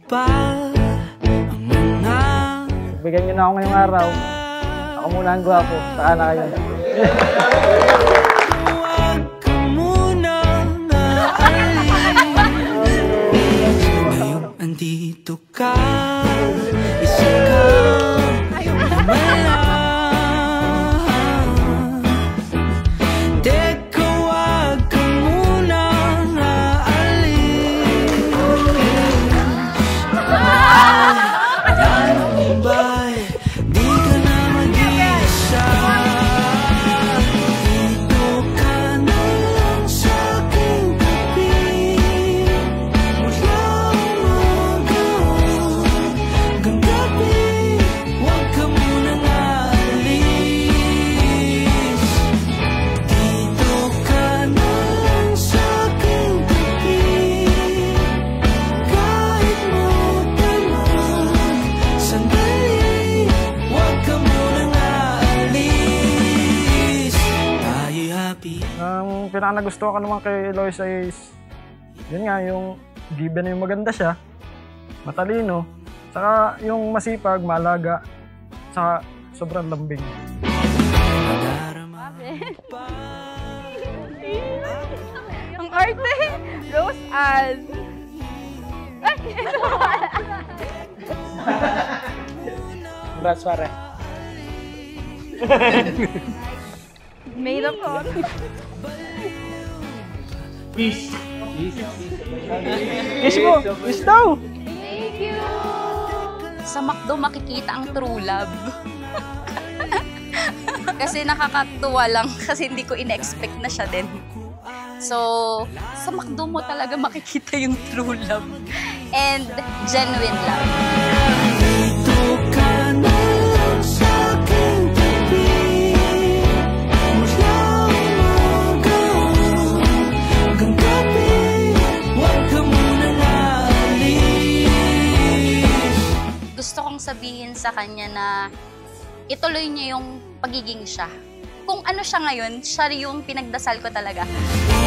pa ang mga... Bigyan niyo na ako ngayong araw. Ako muna ang gwapo. Saka na kayo. Huwag ka muna naalis. Ngayong andito ka, isa kang lumala. Teka, huwag ka muna naalis. Ano ba'y di ka na mag-isa? Dito ka na lang sa aking tabi. Mula umaga hanggang gabi, huwag ka muna naalis. Dito ka na lang sa aking tabi. Kahit magdamag sandali, huwag ka muna naalis. Tayo'y happy. Ang pinaka-nagustuhan ko naman kay Loisa is, yun nga, yung given na yung maganda siya, matalino, saka yung masipag, malaga, saka sobrang lambing. Ang arte! Rose Ann! Congrats, pare. Made up on. Peace. Kiss mo! Kiss daw! Thank you! Sa McDo makikita ang true love. Kasi nakakatuwa lang kasi hindi ko in-expect na siya din. So, sa McDo mo talaga makikita yung true love and genuine love. Dito ka na lang sa aking tabi. Mula umaga hanggang gabi, huwag ka muna naalis. Gusto kong sabihin sa kanya na ituloy niya yung pagiging siya. Kung ano siya ngayon, siya yung pinagdasal ko talaga.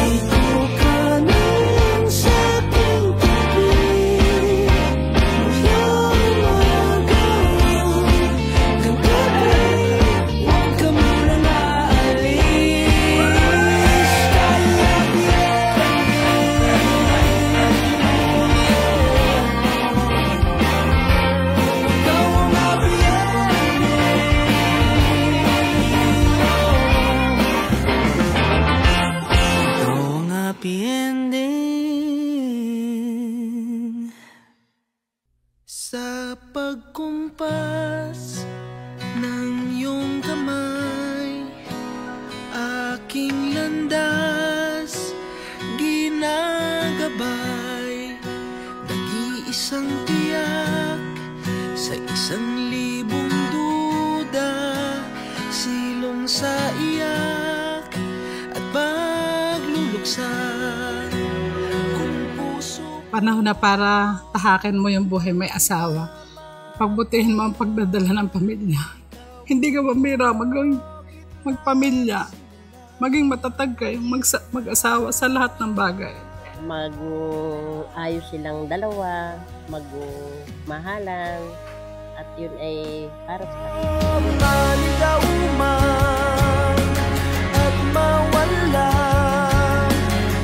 Dito ka na lang sa aking tabi. Mula umaga hanggang gabi, huwag ka muna naalis. Ikaw ang happy ending. Sa pagkumpas ng iyong kamay, aking landas ginagabay. Nag-iisang tiyak sa 1,000 duda, silong sa iyak at pagluluksa. Kung puso Panahon na para tahakin mo yung buhay may asawa. Pagbutihin mo ang pagdadala ng pamilya. Hindi ka mamira magpamilya. Maging matatag kayong mag-asawa sa lahat ng bagay. Mag-ayos silang dalawa, mag-mahalan, at yun ay para sa kanila. maligaw man at mawala,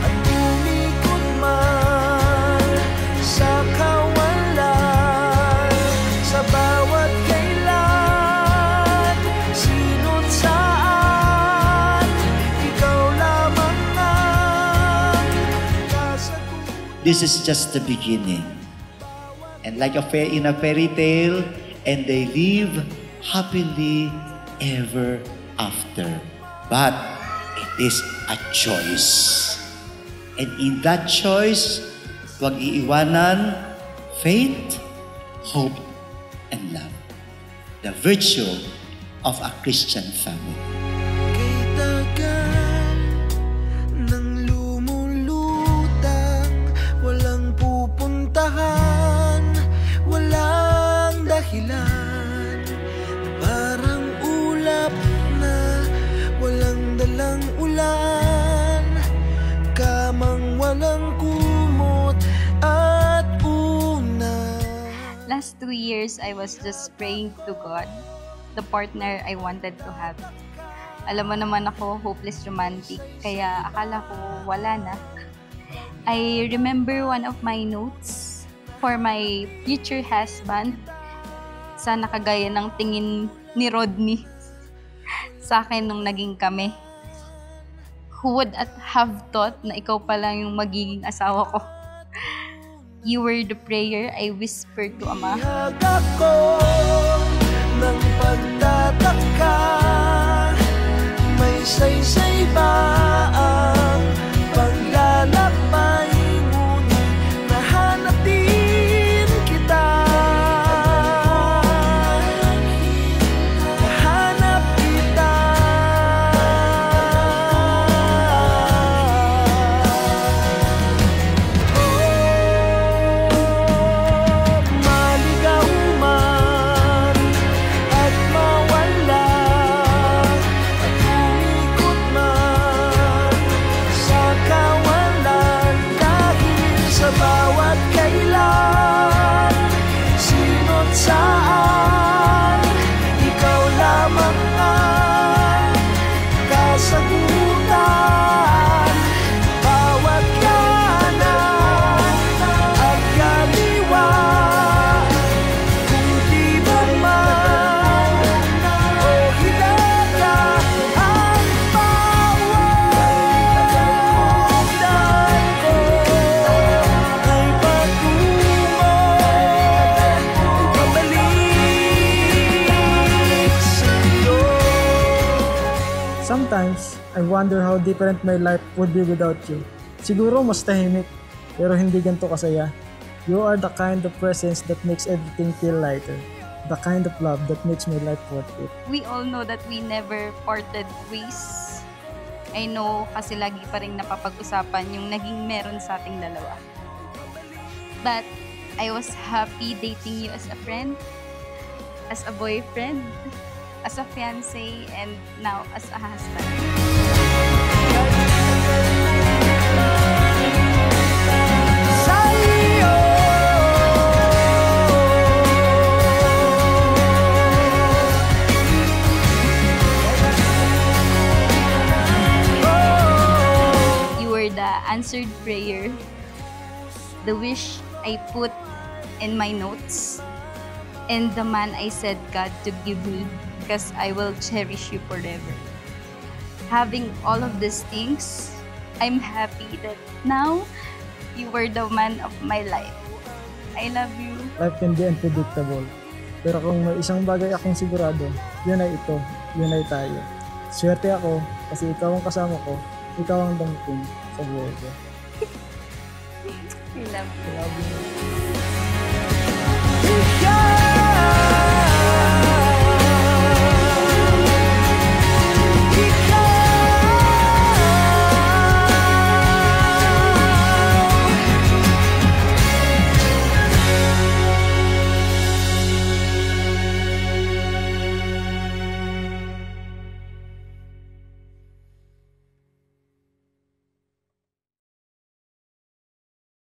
at umikot man sa kawalan, sa bawat kailan, sino't saan, ikaw lamang ang kasagutan. This is just the beginning. And like in a fairy tale, and they live happily ever after. But it is a choice. And in that choice, huwag iiwanan faith, hope, and love. The virtue of a Christian family. Kay tagal nang lumulutang, walang pupuntahan, walang dahilan, parang ulap na walang dalang ulan, kamang walang kumot at unan. years, I was just praying to God, the partner I wanted to have. Alam mo naman ako, hopeless romantic, kaya akala ko wala na. I remember one of my notes for my future husband. Sana kagaya ng tingin ni Rodney sa akin nung naging kami. Who would have thought na ikaw pa lang yung magiging asawa ko? You were the prayer I whispered to Ama. Ihag ako ng pagtataka, may saysay ba ang paglalakbay, ngunit nahanap din kita. Nahanap kita. Maligaw man at mawala, at umikot man sa kawalan, dahil sa bawat kailan, sino't saan, ikaw lamang ang kasagutan. Bawat kanan at kaliwa, kung di man o hilaga, ang bawat daan ko ay patungo pabalik sa'yo. Sometimes, I wonder how different my life would be without you. Siguro mas tahimik, pero hindi ganito kasaya. You are the kind of presence that makes everything feel lighter. The kind of love that makes my life worth it. We all know that we never parted ways. I know kasi lagi pa rin napapag-usapan yung naging meron sa ating dalawa. But I was happy dating you as a friend, as a boyfriend, as a fiancé, and now as a husband. Sa'yo You were the answered prayer, the wish I put in my notes, and the man I said God to give me, because I will cherish you forever. Having all of these things, I'm happy that now you were the man of my life. I love you. Life can be unpredictable. Pero kung may isang bagay akong sigurado, yun ay ito, yun ay tayo. Swerte ako kasi ikaw ang kasama ko, ikaw ang dangting sa buhay ko. I love you. I love you.